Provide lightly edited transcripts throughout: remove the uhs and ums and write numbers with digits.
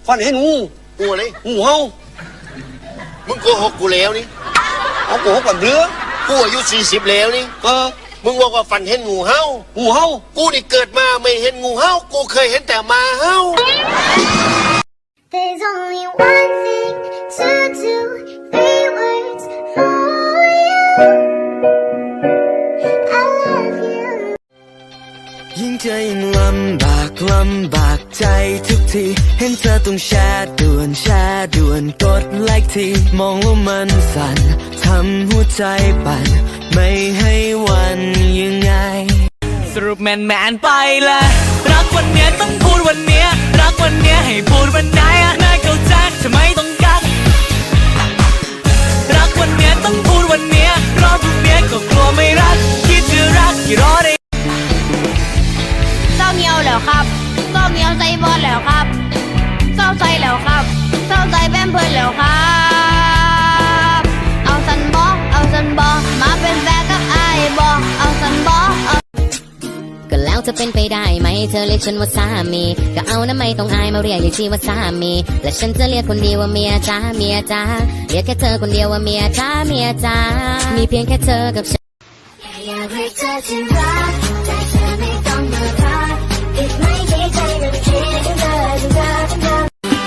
ฝันเห็นงู งูอะไร งูเห่ามึงโกหกกูแล้วนี่เอาโกหกแบบเรือกูอายุ40แล้วนี่มึงบอกว่าฝันเห็นงูเห่ากูนี่เกิดมาไม่เห็นงูเห่ากูเคยเห็นแต่หมาเห่า There's only one thing to do, 3 words for you. I love you. ยิ่งเจอยิ่งลำบากใจทุกทีเห็นเธอต้องแชร์ด่วนกดไลค์ทีมองแล้วมันสั่นทำหัวใจปั่นไม่ให้วันยังไงสรุปแมนไปละรักวันเนี้ยต้องพูดวันเนี้ยรักวันเนี้ยให้พูดวันไหนน่าเข้าใจจะไม่ต้องกักรักวันเนี้ยต้องพูดวันเนี้ยรอพรุ่งเนี้ยก็กลัวไม่รักคิดจะรักกี่รอได้เศร้าเงียวแล้วครับเศร้าเงียวใจบอลแล้วครับเศร้าใจแล้วครับเศร้าใจแป้มเพื่อนแล้วครับเอาสันบอมาเป็นแฟนกับไอ้บอเอาสันบอก็แล้วจะเป็นไปได้ไหมเธอเรียกฉันว่าสามีก็เอานะไม่ต้องอายมาเรียกอย่างที่ว่าสามีและฉันจะเรียกคนเดียวว่าเมียจ้าเรียกแค่เธอคนเดียวว่าเมียจ้ามีเพียงแค่เธอกับฉันอยากให้เธอที่รักแต่เธอไม่ต้องมารักอีกไม่กี่ใจก็ไม่คิดถึงเธอ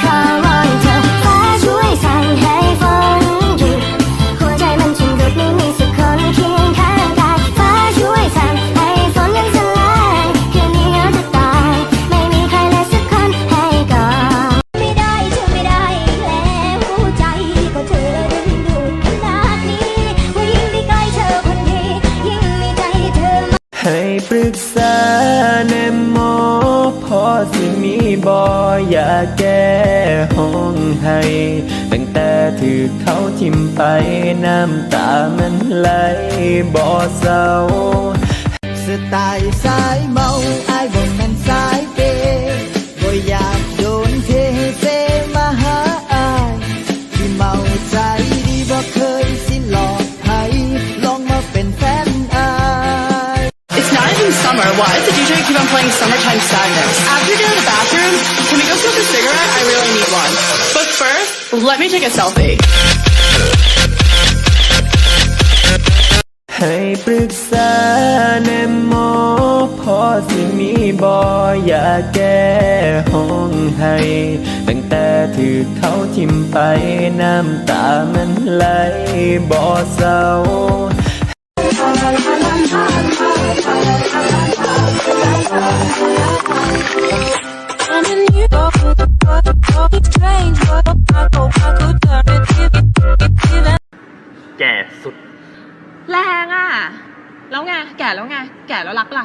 ขอวอนเธอฟ้าช่วยสั่งให้ฝนหยุดหัวใจมันฉันหยุดไม่มีสักคนเคียงข้างกายฟ้าช่วยสั่งให้ฝนนั้นสลายคืนนี้เหงาจะตายไม่มีใครเลยสักคนให้กอดไม่ได้เธอไม่ได้แล้วใจก็เธอดึงดูดขนาดนี้ว่ายิ่งได้ใกล้เธอคนนี้ยิ่งมีใจเธอให้ปรึกษาแนมหมอพอสิมีบ่อยากแก้ห้องให้ตั้งแต่ถือเขาทิ่มไปน้ำตามันไหลบ่เศร้าสไตล์สายเมาอายบ่แม่นสายเปย์บ่อยากโดนเทเซมาหาอายที่เมาใจดีบ่เคยสิหลอกให้ลองมาเป็นแฟนอาย It's not even summer. Why does the DJ keep on playing Summertime Sadness? After you're in the bathroom, can we go smoke a cigarette? I really need one. But first, let me take a selfie. ให้ปรึกษาแนมหมอพอสิมีบ่อยากแก้ห้องให้ตั้งแต่ถือเขาทิ่มไปน้ำตามันไหลบ่เศร้าแก่สุดแรงอ่ะแล้วไงแก่แล้วไงแก่แล้วรักล่ะ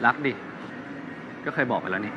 รักดิก็เคยบอกไปแล้วนี่